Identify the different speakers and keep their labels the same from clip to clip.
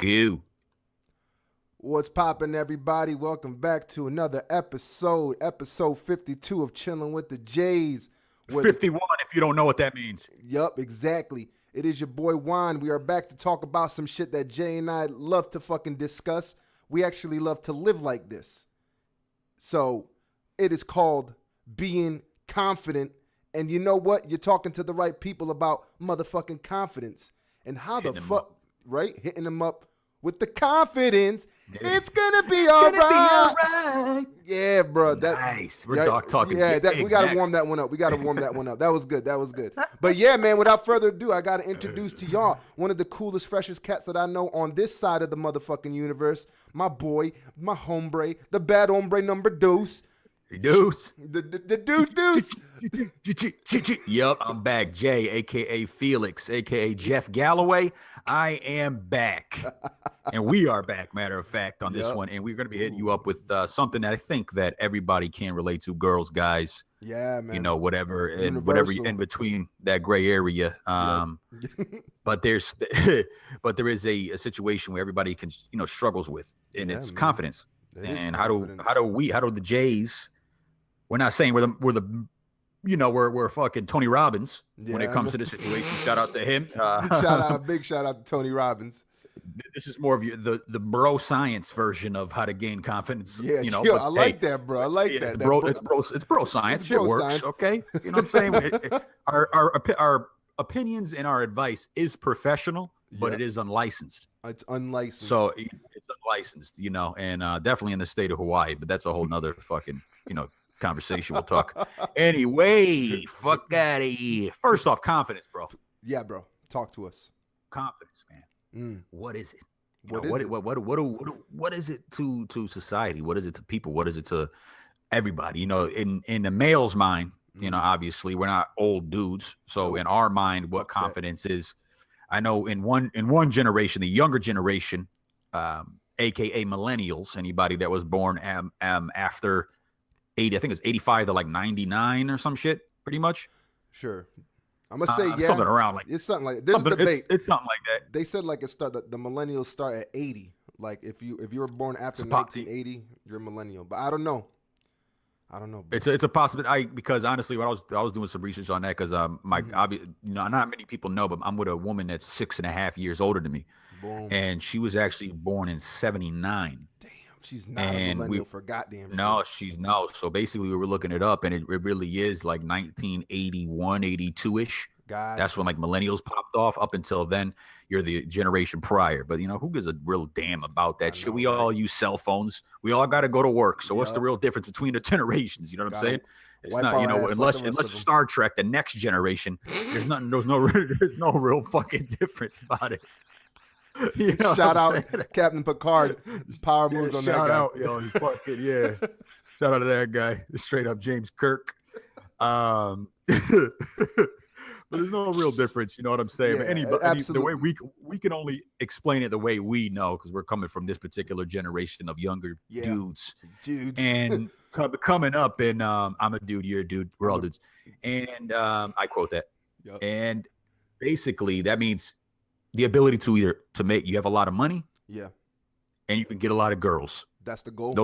Speaker 1: Goo.
Speaker 2: What's poppin', everybody? Welcome back to another episode 52 of Chillen with the Jays.
Speaker 1: 51, if you don't know what that means.
Speaker 2: Yup, exactly. It is your boy Juan. We are back to talk about some shit that Jay and I love to fucking discuss. We actually love to live like this. So, it is called being confident. And you know what? You're talking to the right people about motherfucking confidence. And how the fuck, right? Hitting them up with the confidence. It's gonna be all right. Yeah, bro.
Speaker 1: Nice. We're talking.
Speaker 2: Yeah, we gotta warm that one up. That was good. But yeah, man, without further ado, I gotta introduce to y'all one of the coolest, freshest cats that I know on this side of the motherfucking universe. My boy, my hombre, the bad hombre number deuce.
Speaker 1: Deuce.
Speaker 2: The dude deuce.
Speaker 1: Yup, I'm back. Jay, a.k.a. Felix, a.k.a. Jeff Galloway. I am back. And we are back, matter of fact, on this one. And we're going to be hitting you up with something that I think that everybody can relate to, girls, guys.
Speaker 2: Yeah, man.
Speaker 1: You know, whatever in between that gray area. But there is a situation where everybody can, struggles with, and it's confidence. And how do the Jays? We're not saying we're fucking Tony Robbins when it comes to this situation. Shout out to him.
Speaker 2: Big shout out to Tony Robbins.
Speaker 1: This is more of the bro science version of how to gain confidence.
Speaker 2: Yeah, I like that, bro. I like that.
Speaker 1: It's bro science. It works. Science. Okay, you know what I'm saying? Our opinions and our advice is professional, but it is unlicensed.
Speaker 2: It's unlicensed.
Speaker 1: So it's unlicensed, and definitely in the state of Hawaii. But that's a whole nother fucking conversation. We'll talk. Anyway, fuck out of here. First off, confidence, bro.
Speaker 2: Yeah, bro. Talk to us.
Speaker 1: Confidence, man. What is it?
Speaker 2: What
Speaker 1: is it to society? What is it to people? What is it to everybody? In the male's mind, obviously we're not old dudes. So in our mind, what confidence is, I know in one generation, the younger generation, aka millennials, anybody that was born after 80, I think it's 85 to like 99 or some shit, pretty much.
Speaker 2: Sure. I'm gonna say
Speaker 1: something around like
Speaker 2: it's something like there's a debate.
Speaker 1: It's something like that.
Speaker 2: They said like the millennials start at 80. Like if you were born after 1980, you're a millennial. But I don't know. Bro.
Speaker 1: It's a possibility. Because honestly, when I was doing some research on that, because not many people know, but I'm with a woman that's 6.5 years older than me.
Speaker 2: Boom.
Speaker 1: And she was actually born in 79.
Speaker 2: She's not a millennial for goddamn.
Speaker 1: No, she's no. So basically, we were looking it up, and it really is like 1981, 82-ish. That's when like millennials popped off. Up until then, you're the generation prior. But who gives a real damn about that shit? We all use cell phones. We all got to go to work. So what's the real difference between the generations? You know what I'm saying? It's not, unless you're Star Trek, the next generation. There's no real fucking difference about it.
Speaker 2: Shout out Captain Picard. Power moves on that guy.
Speaker 1: Shout out, fucking Shout out to that guy. Straight up James Kirk. But there's no real difference, you know what I'm saying?
Speaker 2: Yeah,
Speaker 1: the way we can only explain it the way we know, because we're coming from this particular generation of younger dudes. And coming up, and I'm a dude, you're a dude, we're all dudes. And I quote that. Yep. And basically that means the ability to you have a lot of money, and you can get a lot of girls.
Speaker 2: That's the goal.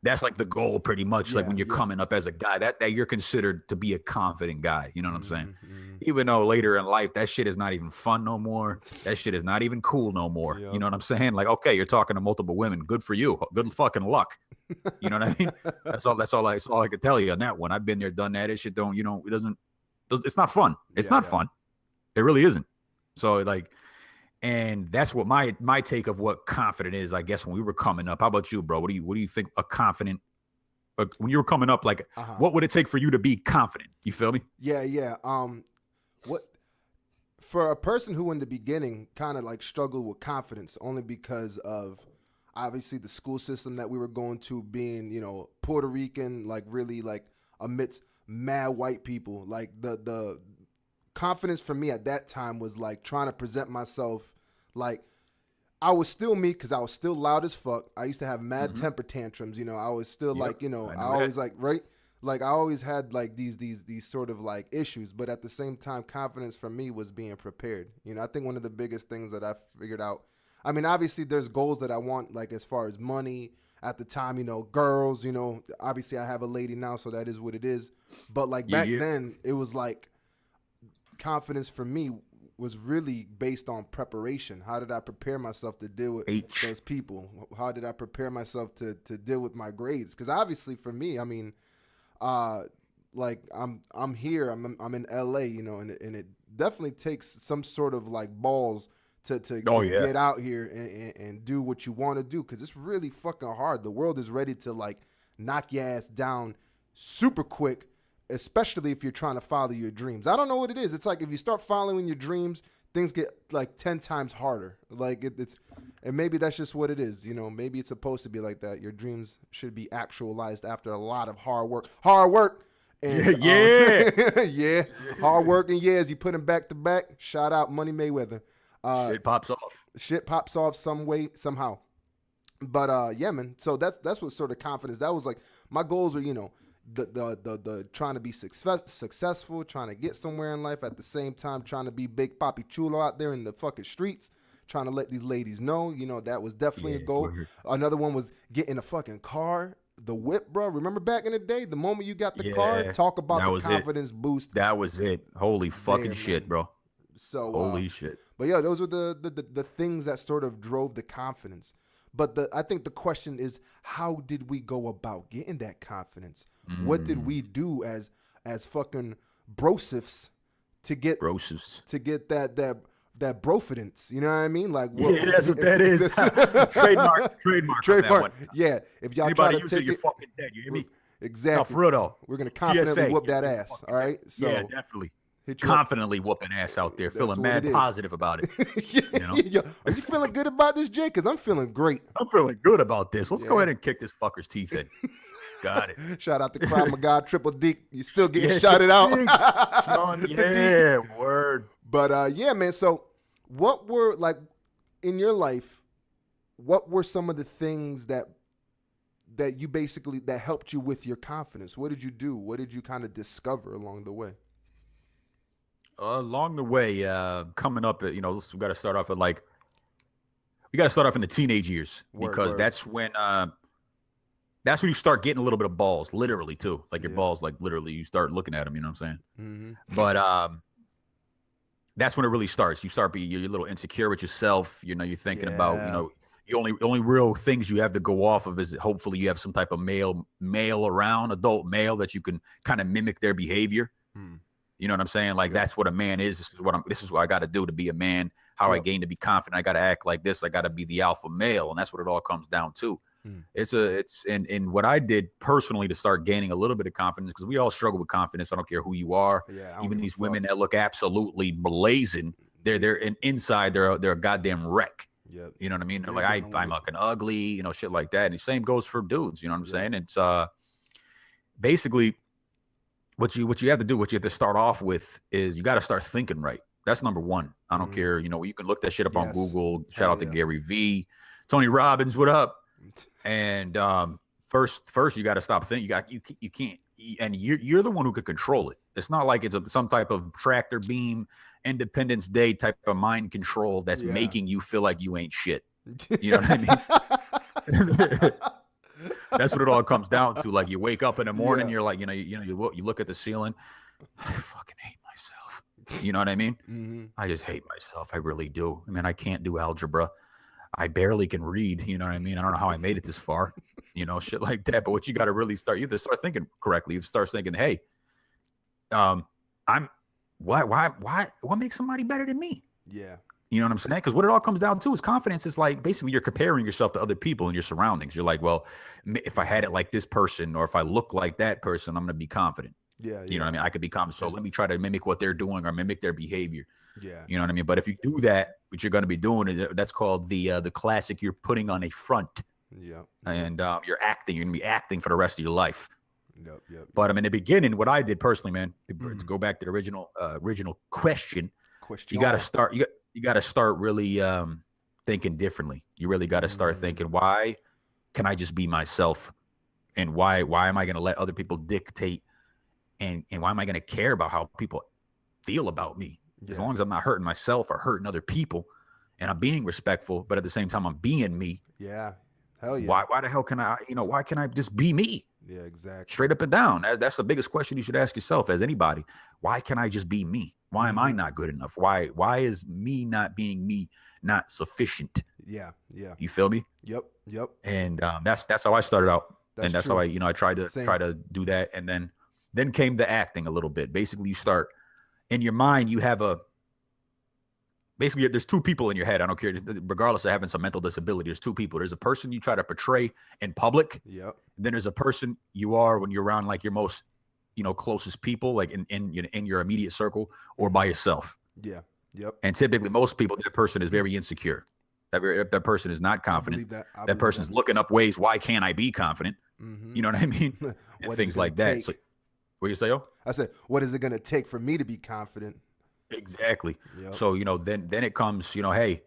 Speaker 1: That's like the goal, pretty much. Like when you're coming up as a guy, that you're considered to be a confident guy. You know what I'm saying? Even though later in life, that shit is not even fun no more. That shit is not even cool no more. You know what I'm saying? Like, okay, you're talking to multiple women. Good for you. Good fucking luck. You know what I mean? That's all I can tell you on that one. I've been there, done that. It shit it's not fun. It's not fun. It really isn't. So like. And that's what my take of what confident is, I guess, when we were coming up. How about you, bro? What do you think a confident, when you were coming up, like, what would it take for you to be confident? You feel me?
Speaker 2: Yeah. What for a person who in the beginning kind of like struggled with confidence, only because of obviously the school system that we were going to, being, Puerto Rican, like really like amidst mad white people. Like the confidence for me at that time was like trying to present myself like I was still me, because I was still loud as fuck. I used to have mad temper tantrums. I was still like, I always like, right? Like I always had like these sort of like issues, but at the same time, confidence for me was being prepared. I think one of the biggest things that I figured out, I mean, obviously there's goals that I want, like as far as money at the time, girls, obviously I have a lady now, so that is what it is. But like back then, it was like confidence for me was really based on preparation. How did I prepare myself to deal with those people? How did I prepare myself to deal with my grades? Because obviously for me, I mean, like I'm here, I'm in LA, and it definitely takes some sort of like balls to get out here and do what you want to do, because it's really fucking hard. The world is ready to like knock your ass down super quick, especially if you're trying to follow your dreams. I don't know what it is. It's like if you start following your dreams, things get like 10 times harder. Like and maybe that's just what it is. Maybe it's supposed to be like that. Your dreams should be actualized after a lot of hard work. And, yeah. Hard work and years. You put them back to back. Shout out Money Mayweather.
Speaker 1: Shit pops off.
Speaker 2: Shit pops off some way, somehow. But yeah, man. So that's what sort of confidence. That was like my goals are, the trying to be successful, trying to get somewhere in life, at the same time trying to be Big Papi Chulo out there in the fucking streets, trying to let these ladies know, that was definitely a goal. Another one was getting a fucking car, the whip, bro. Remember back in the day, the moment you got the car, talk about the confidence boost.
Speaker 1: That was it. Holy fucking shit, man. Bro.
Speaker 2: So
Speaker 1: holy shit.
Speaker 2: But yeah, those were the things that sort of drove the confidence. But I think the question is, how did we go about getting that confidence? What did we do as fucking brosifs to get that brofidence? You know what I mean? Like,
Speaker 1: that's what that is. Trademark.
Speaker 2: Yeah, if y'all
Speaker 1: anybody
Speaker 2: try to
Speaker 1: use
Speaker 2: take
Speaker 1: it, you're fucking dead. You hear me?
Speaker 2: Exactly.
Speaker 1: No, for real though.
Speaker 2: We're gonna confidently whoop that ass. All right. So
Speaker 1: yeah, definitely. Confidently whooping ass out there, feeling mad positive about it.
Speaker 2: Yo, are you feeling good about this, Jay? Because I'm feeling great.
Speaker 1: I'm feeling good about this. Let's go ahead and kick this fucker's teeth in. Got it.
Speaker 2: Shout out to Krav Maga, Triple D. You still getting shouted out.
Speaker 1: Yeah, word.
Speaker 2: But yeah, man. So what were, like, in your life, what were some of the things that you basically, that helped you with your confidence? What did you do? What did you kind of discover along the way?
Speaker 1: Along the way, coming up, we got to start off at we got to start off in the teenage years, because that's when you start getting a little bit of balls, literally too. Like your balls, like literally, you start looking at them. You know what I'm saying? Mm-hmm. But that's when it really starts. You start you're a little insecure with yourself. You're thinking about the only real things you have to go off of is hopefully you have some type of male around, adult male, that you can kind of mimic their behavior. You know what I'm saying? Like, that's what a man is. This is what I got to do to be a man. How I gain to be confident. I got to act like this. I got to be the alpha male. And that's what it all comes down to. And what I did personally to start gaining a little bit of confidence, because we all struggle with confidence. I don't care who you are. Even these women that look absolutely blazing, they're inside, they're a goddamn wreck. You know what I mean? They're like, I'm fucking ugly, shit like that. And the same goes for dudes. You know what I'm saying? It's basically, what you have to do, what you have to start off with is you got to start thinking right. That's number one. I don't care. You can look that shit up on Google. Shout out to Gary V, Tony Robbins. What up? And first you got to stop thinking. You can't. And you're the one who could control it. It's not like it's some type of tractor beam, Independence Day type of mind control that's making you feel like you ain't shit. You know what I mean? That's what it all comes down to. Like, you wake up in the morning, you're like, you look at the ceiling. I fucking hate myself. You know what I mean? I just hate myself. I really do. I mean, I can't do algebra. I barely can read. You know what I mean? I don't know how I made it this far. Shit like that. But what you got to really start, you have to start thinking correctly. You start thinking, hey, what makes somebody better than me? Yeah. You know what I'm saying? Because what it all comes down to is confidence is like, basically you're comparing yourself to other people in your surroundings. You're like, well, if I had it like this person, or if I look like that person, I'm going to be confident. Yeah. You know what I mean? I could be confident. So let me try to mimic what they're doing or mimic their behavior. Yeah. You know what I mean? But if you do that, what you're going to be doing, that's called the classic, you're putting on a front. Yeah. And you're going to be acting for the rest of your life. Yep. But I mean, in the beginning, what I did personally, man, to go back to the original question, you got to start. You got to start really thinking differently. You really got to start thinking, why can I just be myself? And why am I going to let other people dictate? And why am I going to care about how people feel about me? As long as I'm not hurting myself or hurting other people, and I'm being respectful, but at the same time I'm being me.
Speaker 2: Yeah. Hell yeah.
Speaker 1: Why the hell can I, why can't I just be me?
Speaker 2: Yeah, exactly.
Speaker 1: Straight up and down. That's the biggest question you should ask yourself as anybody. Why can I just be me? Why am I not good enough? Why is me not being me not sufficient?
Speaker 2: Yeah, yeah.
Speaker 1: You feel me?
Speaker 2: Yep.
Speaker 1: And that's how I started out.
Speaker 2: That's
Speaker 1: And that's
Speaker 2: true.
Speaker 1: how I tried to do that. And then came the acting a little bit. Basically, you start in your mind, you have basically there's two people in your head. I don't care, regardless of having some mental disability, there's two people. There's a person you try to portray in public.
Speaker 2: Yep.
Speaker 1: Then there's a person you are when you're around like your most, closest people, like in your immediate circle or by yourself.
Speaker 2: Yeah. Yep.
Speaker 1: And typically most people, that person is very insecure. That person is not confident. That person's looking up ways, why can't I be confident? You know what I mean? And things like that. So, what you say, yo?
Speaker 2: I said, what is it going to take for me to be confident?
Speaker 1: Exactly.
Speaker 2: Yep.
Speaker 1: So, then it comes, hey,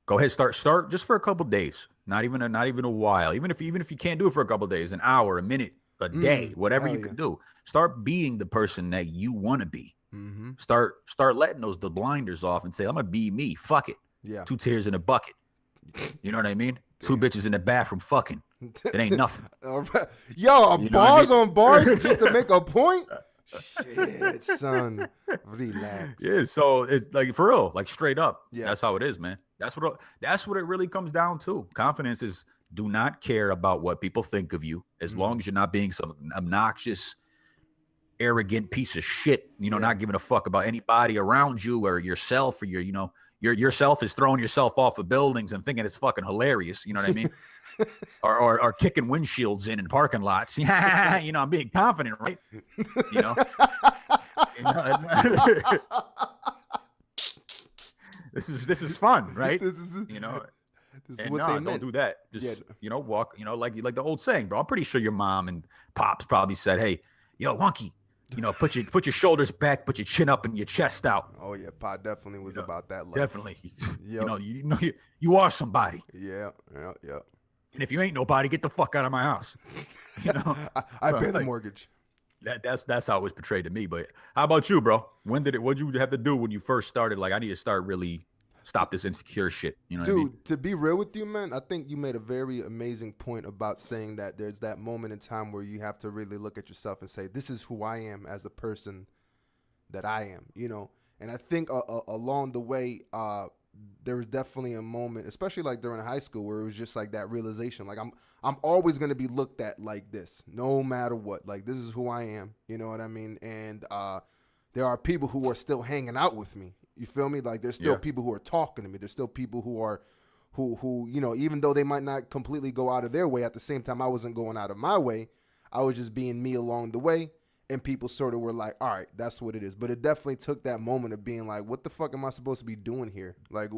Speaker 1: go ahead, start just for a couple days, not even a while. Even if you can't do it for a couple days, an hour, a minute, a day, whatever you can do, start being the person that you want to be. Start letting the blinders off and say, I'm gonna be me. Fuck it.
Speaker 2: Yeah.
Speaker 1: 2 tears in a bucket. You know what I mean? 2 bitches in the bathroom fucking. It ain't nothing.
Speaker 2: Yo, bars on bars just to make a point. Shit, son. Relax.
Speaker 1: Yeah, so it's like for real, like straight up.
Speaker 2: Yeah.
Speaker 1: That's how it is, man. That's what it really comes down to. Confidence is do not care about what people think of you as long as you're not being some obnoxious, arrogant piece of shit, not giving a fuck about anybody around you or yourself or yourself is throwing yourself off of buildings and thinking it's fucking hilarious. You know what I mean? or kicking windshields in parking lots. I'm being confident, right? This is fun, right?
Speaker 2: This is
Speaker 1: And
Speaker 2: what
Speaker 1: no,
Speaker 2: they
Speaker 1: don't
Speaker 2: meant.
Speaker 1: do that. Just walk. Like the old saying, bro. I'm pretty sure your mom and pops probably said, "Hey, yo, Wonky, put your shoulders back, put your chin up, and your chest out."
Speaker 2: Oh yeah, Pa definitely was about that life.
Speaker 1: Definitely.
Speaker 2: Yep.
Speaker 1: You are somebody.
Speaker 2: Yeah.
Speaker 1: And if you ain't nobody, get the fuck out of my house.
Speaker 2: I pay the mortgage.
Speaker 1: That's how it was portrayed to me. But how about you, bro? What'd you have to do when you first started? Like, I need to start really stop this insecure shit. You know what I mean?
Speaker 2: Dude, to be real with you, man, I think you made a very amazing point about saying that there's that moment in time where you have to really look at yourself and say, this is who I am as a person that I am, And I think along the way, there was definitely a moment, especially like during high school, where it was just like that realization, like I'm always going to be looked at like this, no matter what. Like, this is who I am, you know what I mean? And there are people who are still hanging out with me. You feel me? Like, there's still people who are talking to me. There's still people who even though they might not completely go out of their way, at the same time I wasn't going out of my way. I was just being me along the way. And people sort of were like, all right, that's what it is. But it definitely took that moment of being like, what the fuck am I supposed to be doing here? Like,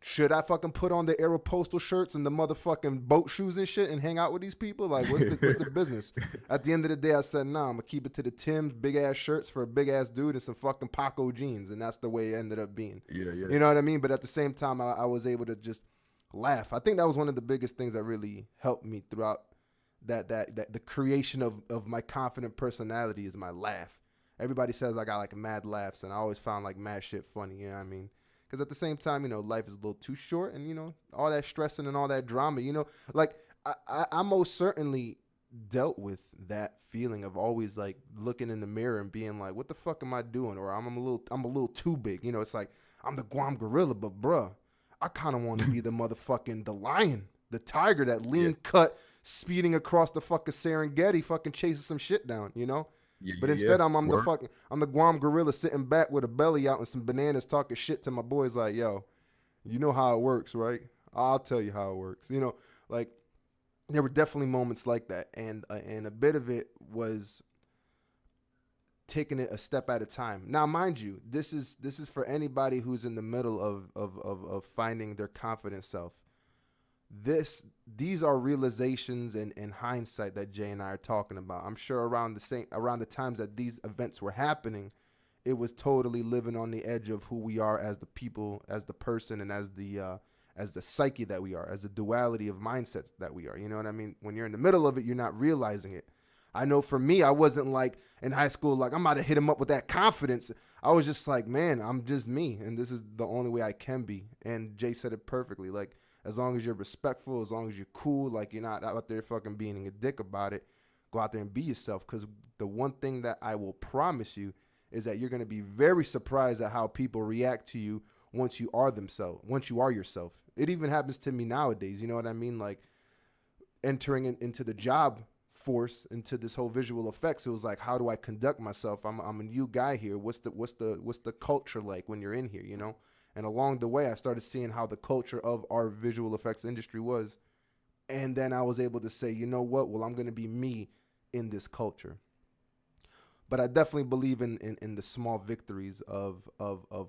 Speaker 2: should I fucking put on the Aeropostale shirts and the motherfucking boat shoes and shit and hang out with these people? Like, what's the business? At the end of the day, I said, nah, I'm going to keep it to the Timbs, big-ass shirts for a big-ass dude and some fucking Paco jeans. And that's the way it ended up being.
Speaker 1: Yeah.
Speaker 2: You know what I mean? But at the same time, I was able to just laugh. I think that was one of the biggest things that really helped me throughout that the creation of my confident personality is my laugh. Everybody says I got like mad laughs, and I always found like mad shit funny. You know what I mean? Because at the same time, life is a little too short, and all that stressing and all that drama. Like I most certainly dealt with that feeling of always like looking in the mirror and being like, what the fuck am I doing? Or I'm a little too big. It's like I'm the Guam gorilla, but bruh, I kind of want to be the lion, the tiger, that lean cut, speeding across the fucking Serengeti, fucking chasing some shit down, but instead I'm the Guam gorilla sitting back with a belly out and some bananas, talking shit to my boys like, yo, you know how it works, right? I'll tell you how it works. Like, there were definitely moments like that, and a bit of it was taking it a step at a time. Now, mind you, this is for anybody who's in the middle of finding their confident self. These are realizations and hindsight that Jay and I are talking about. I'm sure around the times that these events were happening, it was totally living on the edge of who we are as the people, as the person, and as the psyche that we are, as the duality of mindsets that we are. You know what I mean? When you're in the middle of it, you're not realizing it. I know for me, I wasn't like in high school, like I'm about to hit him up with that confidence. I was just like, man, I'm just me, and this is the only way I can be. And Jay said it perfectly. Like, as long as you're respectful, as long as you're cool, like you're not out there fucking being a dick about it, go out there and be yourself. Because the one thing that I will promise you is that you're going to be very surprised at how people react to you once you are themselves, once you are yourself. It even happens to me nowadays. You know what I mean? Like entering into the job force, into this whole visual effects, it was like, how do I conduct myself? I'm a new guy here. What's the culture like when you're in here, you know? And along the way, I started seeing how the culture of our visual effects industry was. And then I was able to say, you know what? Well, I'm going to be me in this culture. But I definitely believe in the small victories of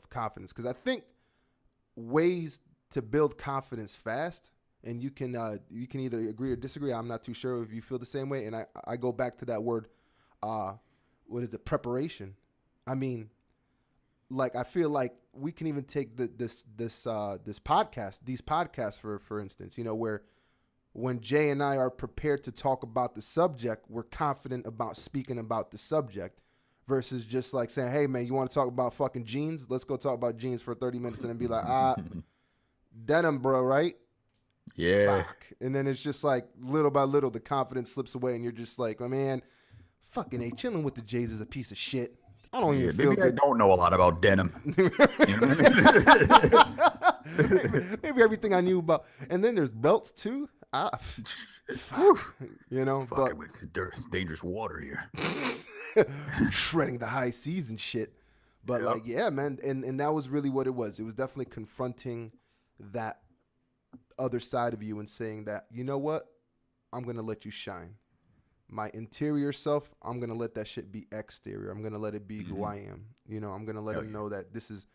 Speaker 2: confidence. Because I think ways to build confidence fast, and you can either agree or disagree. I'm not too sure if you feel the same way. And I go back to that word, what is it? Preparation. I mean, like, I feel like we can even take these podcasts for instance, you know, where when Jay and I are prepared to talk about the subject, we're confident about speaking about the subject versus just like saying, hey man, you want to talk about fucking jeans? Let's go talk about jeans for 30 minutes and then be like, denim, bro, right?
Speaker 1: Yeah.
Speaker 2: Fuck. And then it's just like little by little, the confidence slips away and you're just like, oh man, fucking A, chilling with the Jays is a piece of shit. I don't even feel
Speaker 1: maybe
Speaker 2: good.
Speaker 1: I don't know a lot about denim. You know
Speaker 2: what I mean? maybe everything I knew about. And then there's belts too. Fuck. You know,
Speaker 1: but it's dangerous water here.
Speaker 2: Shredding the high seas and shit. But like, yeah, man. And that was really what it was. It was definitely confronting that other side of you and saying that, you know what? I'm going to let you shine. My interior self, I'm going to let that shit be exterior. I'm going to let it be who I am. You know, I'm going to let him know that this is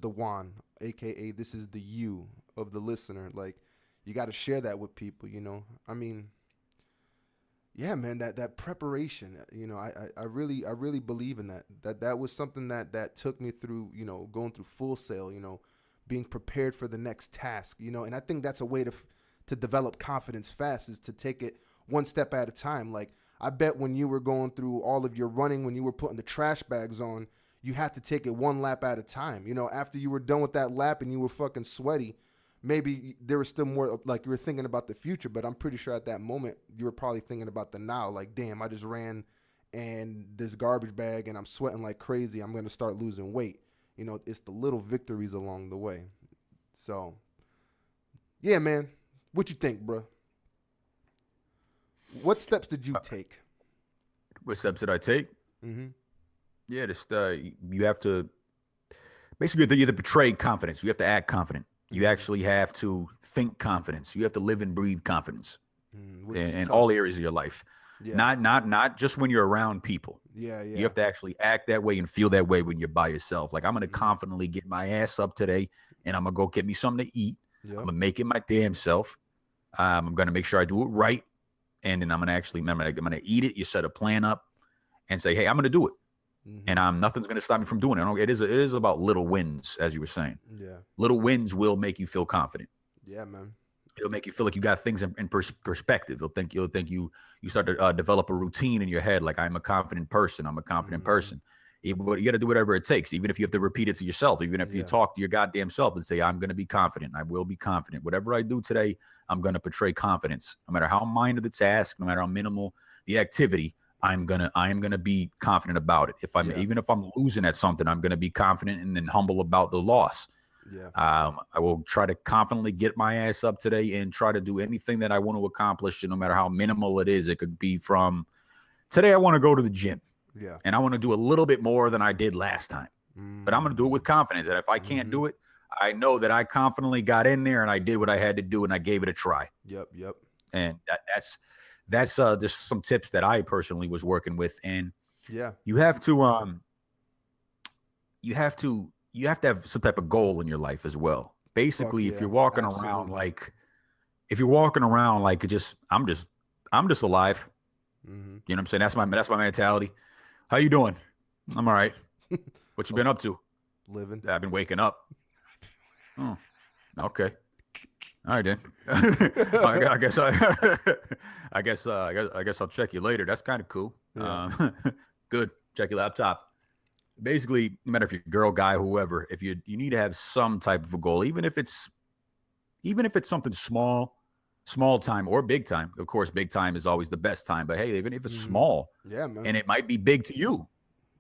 Speaker 2: the Juan, AKA this is the you of the listener. Like, you got to share that with people, you know? I mean, yeah, man, that preparation, you know, I really believe in that. That was something that took me through, you know, going through Full Sail, you know, being prepared for the next task, you know? And I think that's a way to develop confidence fast, is to take it one step at a time. Like, I bet when you were going through all of your running, when you were putting the trash bags on, you had to take it one lap at a time. You know, after you were done with that lap and you were fucking sweaty, maybe there was still more, like, you were thinking about the future, but I'm pretty sure at that moment you were probably thinking about the now. Like, damn, I just ran and this garbage bag and I'm sweating like crazy. I'm going to start losing weight. You know, it's the little victories along the way. So, yeah, man. What you think, bro? What steps did you take?
Speaker 1: What steps did I take?
Speaker 2: Mm-hmm.
Speaker 1: Yeah, just you have to basically you have to portray confidence. You have to act confident. You actually have to think confidence. You have to live and breathe confidence in all areas of your life. Yeah. Not just when you're around people.
Speaker 2: Yeah.
Speaker 1: You have to actually act that way and feel that way when you're by yourself. Like, I'm going to confidently get my ass up today, and I'm going to go get me something to eat. Yep. I'm going to make it my damn self. I'm going to make sure I do it right. And then I'm going to eat it. You set a plan up and say, hey, I'm going to do it. And nothing's going to stop me from doing it. It is about little wins, as you were saying.
Speaker 2: Yeah.
Speaker 1: Little wins will make you feel confident.
Speaker 2: Yeah, man.
Speaker 1: It'll make you feel like you got things in perspective. You'll think you start to develop a routine in your head. Like, I'm a confident person. I'm a confident person. You got to do whatever it takes, even if you have to repeat it to yourself, even if you talk to your goddamn self and say, I'm going to be confident. I will be confident. Whatever I do today, I'm going to portray confidence. No matter how minor the task, no matter how minimal the activity, I am gonna be confident about it. Even if I'm losing at something, I'm gonna be confident and then humble about the loss. Yeah. I will try to confidently get my ass up today and try to do anything that I want to accomplish, and no matter how minimal it is. It could be from today, I want to go to the gym. Yeah. And I want to do a little bit more than I did last time. But I'm going to do it with confidence. And if I can't do it, I know that I confidently got in there and I did what I had to do and I gave it a try.
Speaker 2: Yep.
Speaker 1: And that's just some tips that I personally was working with. And you have to have some type of goal in your life as well. Basically, if you're walking around like I'm just alive. You know what I'm saying? That's my mentality. How you doing? I'm all right. What you been up to?
Speaker 2: Living.
Speaker 1: I've been waking up. Oh, okay. All right then. I guess I guess I'll check you later. That's kind of cool.
Speaker 2: Yeah.
Speaker 1: Good. Check your laptop. Basically, no matter if you're a girl, guy, whoever, if you need to have some type of a goal, even if it's something small, small time or big time. Of course, big time is always the best time. But hey, even if it's small,
Speaker 2: Yeah, man.
Speaker 1: and it might be big to you,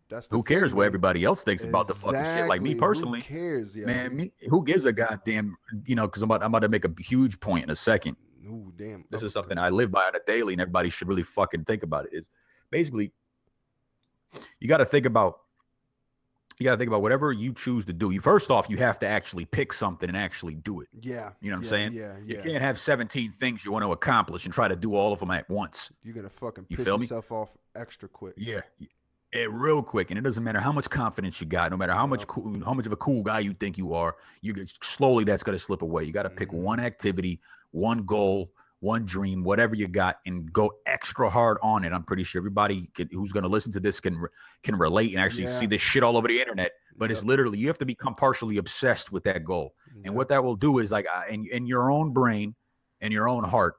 Speaker 2: That's the
Speaker 1: who cares
Speaker 2: thing,
Speaker 1: what
Speaker 2: man.
Speaker 1: everybody else thinks about the fucking shit? Like me
Speaker 2: Exactly. Who
Speaker 1: personally,
Speaker 2: cares, yo?
Speaker 1: man, who gives a goddamn, because I'm about to make a huge point in a second.
Speaker 2: Ooh, damn.
Speaker 1: This
Speaker 2: Oh,
Speaker 1: is something I
Speaker 2: goodness.
Speaker 1: live by on a daily, and everybody should really fucking think about it. Is basically you got to think about whatever you choose to do. You first off, you have to actually pick something and actually do it.
Speaker 2: Yeah.
Speaker 1: You know what I'm
Speaker 2: Yeah.
Speaker 1: saying?
Speaker 2: Yeah.
Speaker 1: You
Speaker 2: Yeah.
Speaker 1: can't have 17 things you want to accomplish and try to do all of them at once.
Speaker 2: You're gonna fucking
Speaker 1: You
Speaker 2: piss
Speaker 1: feel me?
Speaker 2: yourself off extra quick.
Speaker 1: Yeah. Real quick, and it doesn't matter how much confidence you got, no matter how much
Speaker 2: Yep.
Speaker 1: how much of a cool guy you think you are, slowly that's gonna slip away. You got to pick
Speaker 2: Mhm.
Speaker 1: one activity, one goal, one dream, whatever you got, and go extra hard on it. I'm pretty sure everybody who's gonna listen to this can relate and actually see
Speaker 2: Yeah.
Speaker 1: this shit all over the internet. But it's
Speaker 2: Yep.
Speaker 1: literally you have to become partially obsessed with that goal, and
Speaker 2: Yep.
Speaker 1: what that will do is like in your own brain, and your own heart,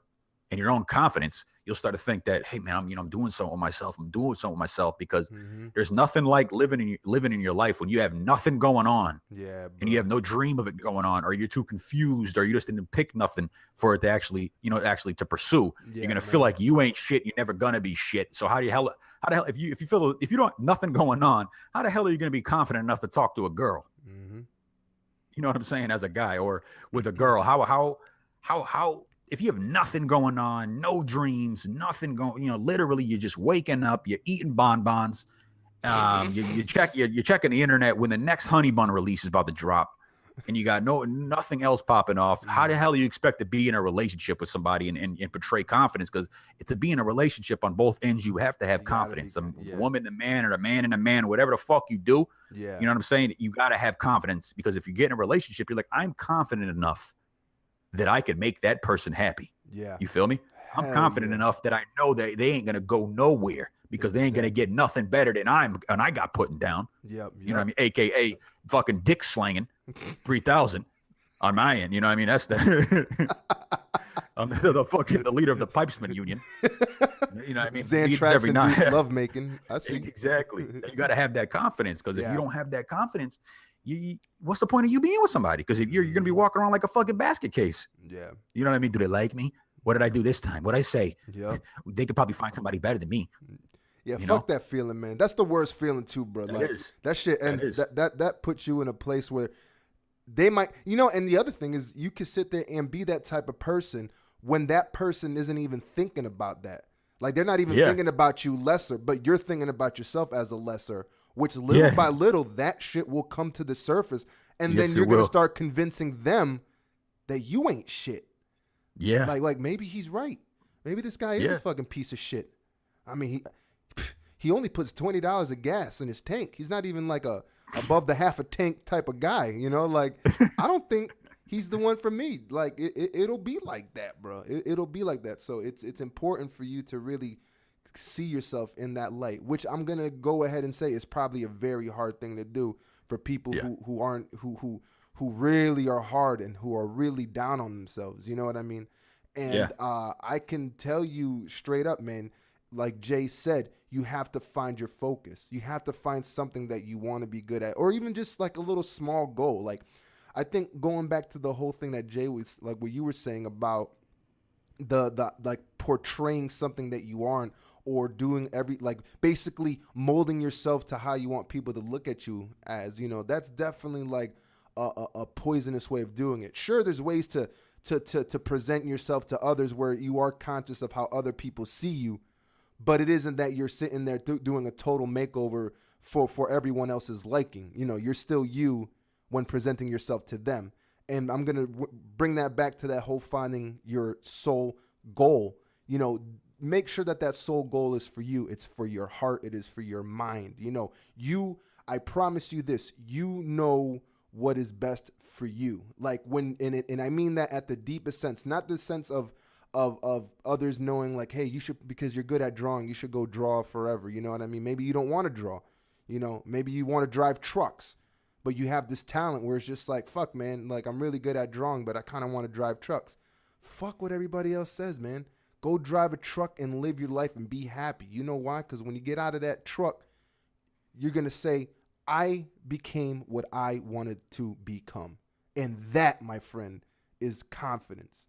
Speaker 1: and your own confidence, you'll start to think that, hey man, I'm doing something with myself. I'm doing something with myself because
Speaker 2: Mhm.
Speaker 1: there's nothing like living in your life when you have nothing going on
Speaker 2: Yeah,
Speaker 1: and you
Speaker 2: bro.
Speaker 1: have no dream of it going on, or you're too confused, or you just didn't pick nothing for it to actually, actually to pursue. You're
Speaker 2: Yeah,
Speaker 1: gonna feel
Speaker 2: man.
Speaker 1: like you ain't shit. You're never gonna be shit. So how the hell if you don't nothing going on, how the hell are you gonna be confident enough to talk to a girl?
Speaker 2: Mhm.
Speaker 1: You know what I'm saying? As a guy or with a girl, how if you have nothing going on, no dreams, nothing going, literally you're just waking up, you're eating bonbons, you're checking the internet when the next honey bun release is about to drop, and you got nothing else popping off. How the hell do you expect to be in a relationship with somebody and portray confidence? Because to be in a relationship on both ends, you have to have
Speaker 2: You gotta be.
Speaker 1: confidence. The
Speaker 2: Yeah.
Speaker 1: woman, the man, or the man and the man, whatever the fuck you do,
Speaker 2: Yeah.
Speaker 1: you know what I'm saying? You got to have confidence, because if you get in a relationship, you're like, I'm confident enough that I can make that person happy.
Speaker 2: Yeah.
Speaker 1: You feel me? I'm
Speaker 2: Hell
Speaker 1: confident
Speaker 2: yeah.
Speaker 1: enough that I know that they ain't gonna go nowhere because they ain't gonna
Speaker 2: Exactly.
Speaker 1: get nothing better than I got putting down.
Speaker 2: Yep.
Speaker 1: You know what I
Speaker 2: Yep.
Speaker 1: mean? AKA fucking dick slanging 3,000 on my end. You know what I mean? That's the I'm the leader of the Pipesman Union. You know what I mean? Meetings
Speaker 2: Xantrax
Speaker 1: every night.
Speaker 2: induced lovemaking. I see.
Speaker 1: Exactly. You got to have that confidence, because if you
Speaker 2: Yeah.
Speaker 1: don't have that confidence, what's the point of you being with somebody? Because if you're going to be
Speaker 2: Mhm.
Speaker 1: walking around like a fucking basket case.
Speaker 2: Yeah.
Speaker 1: You know what I mean? Do they like me? What did I do this time? What did I say?
Speaker 2: Yep.
Speaker 1: They could probably find somebody better than me.
Speaker 2: Yeah,
Speaker 1: You
Speaker 2: fuck
Speaker 1: know?
Speaker 2: that feeling, man. That's the worst feeling too, bro.
Speaker 1: That
Speaker 2: Like
Speaker 1: is.
Speaker 2: that shit,
Speaker 1: That
Speaker 2: and
Speaker 1: is.
Speaker 2: that puts you in a place where they might, and the other thing is you could sit there and be that type of person when that person isn't even thinking about that. Like they're not even
Speaker 1: Yeah.
Speaker 2: thinking about you lesser, but you're thinking about yourself as a lesser, which little
Speaker 1: Yeah.
Speaker 2: by little that shit will come to the surface, and
Speaker 1: Yes,
Speaker 2: then
Speaker 1: it
Speaker 2: you're gonna
Speaker 1: will.
Speaker 2: start convincing them that you ain't shit.
Speaker 1: Yeah.
Speaker 2: Like maybe he's right. Maybe this guy is a
Speaker 1: Yeah.
Speaker 2: fucking piece of shit. I mean, he only puts $20 of gas in his tank. He's not even like a above the half a tank type of guy, Like I don't think he's the one for me. Like it'll be like that, bro. It'll be like that. So it's important for you to really see yourself in that light, which I'm gonna go ahead and say is probably a very hard thing to do for people
Speaker 1: Yeah.
Speaker 2: who aren't who really are hard and who are really down on themselves. You know what I mean? And I can tell you straight up, man, like Jay said, you have to find your focus. You have to find something that you want to be good at, or even just like a little small goal. Like, I think going back to the whole thing that Jay was like, what you were saying about the like portraying something that you aren't, or doing like basically molding yourself to how you want people to look at you as, that's definitely like a poisonous way of doing it. Sure, there's ways to present yourself to others where you are conscious of how other people see you, but it isn't that you're sitting there doing a total makeover for everyone else's liking. You're still you when presenting yourself to them. And I'm going to bring that back to that whole finding your soul goal. Make sure that soul goal is for you. It's for your heart. It is for your mind. I promise you this, what is best for you. Like and I mean that at the deepest sense, not the sense of others knowing like, hey, you should, because you're good at drawing, you should go draw forever. You know what I mean? Maybe you don't want to draw, maybe you want to drive trucks, but you have this talent where it's just like, fuck, man, like I'm really good at drawing, but I kind of want to drive trucks. Fuck what everybody else says, man. Go drive a truck and live your life and be happy. You know why? Because when you get out of that truck, you're going to say, I became what I wanted to become. And that, my friend, is confidence,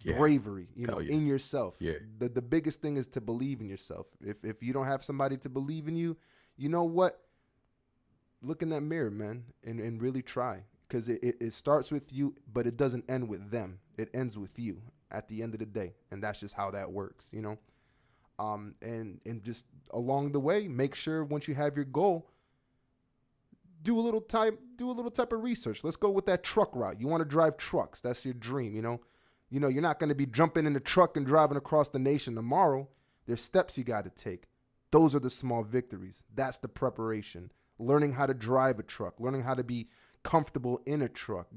Speaker 2: bravery, in yourself.
Speaker 1: Yeah.
Speaker 2: The biggest thing is to believe in yourself. If you don't have somebody to believe in you, you know what? Look in that mirror, man, and really try. Because it starts with you, but it doesn't end with them. It ends with you at the end of the day. And that's just how that works, and just along the way, make sure once you have your goal, do a little type of research. Let's go with that truck route. You want to drive trucks. That's your dream, you're not going to be jumping in the truck and driving across the nation tomorrow. There's steps you got to take. Those are the small victories. That's the preparation. Learning how to drive a truck, learning how to be comfortable in a truck,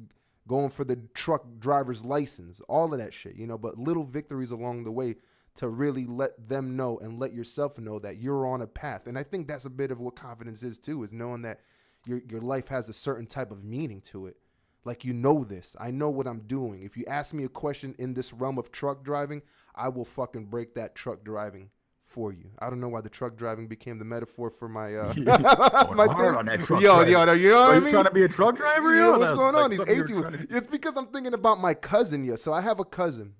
Speaker 2: going for the truck driver's license, all of that shit, but little victories along the way to really let them know and let yourself know that you're on a path. And I think that's a bit of what confidence is too, is knowing that your life has a certain type of meaning to it. Like, this. I know what I'm doing. If you ask me a question in this realm of truck driving, I will fucking break that truck driving for you. I don't know why the truck driving became the metaphor for my
Speaker 1: my thing. On that truck
Speaker 2: yo, you know what I mean?
Speaker 1: Trying to be a truck driver?
Speaker 2: What's going on? He's 18. It's because I'm thinking about my cousin. So I have a cousin.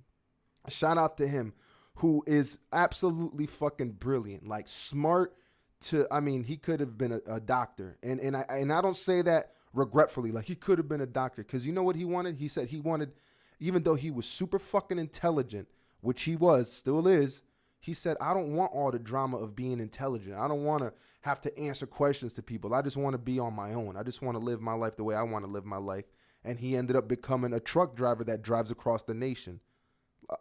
Speaker 2: Shout out to him, who is absolutely fucking brilliant, like smart. He could have been a doctor, and I don't say that regretfully. Like, he could have been a doctor, because you know what he wanted? He said he wanted, even though he was super fucking intelligent, which he was, still is. He said, I don't want all the drama of being intelligent. I don't want to have to answer questions to people. I just want to be on my own. I just want to live my life the way I want to live my life. And he ended up becoming a truck driver that drives across the nation.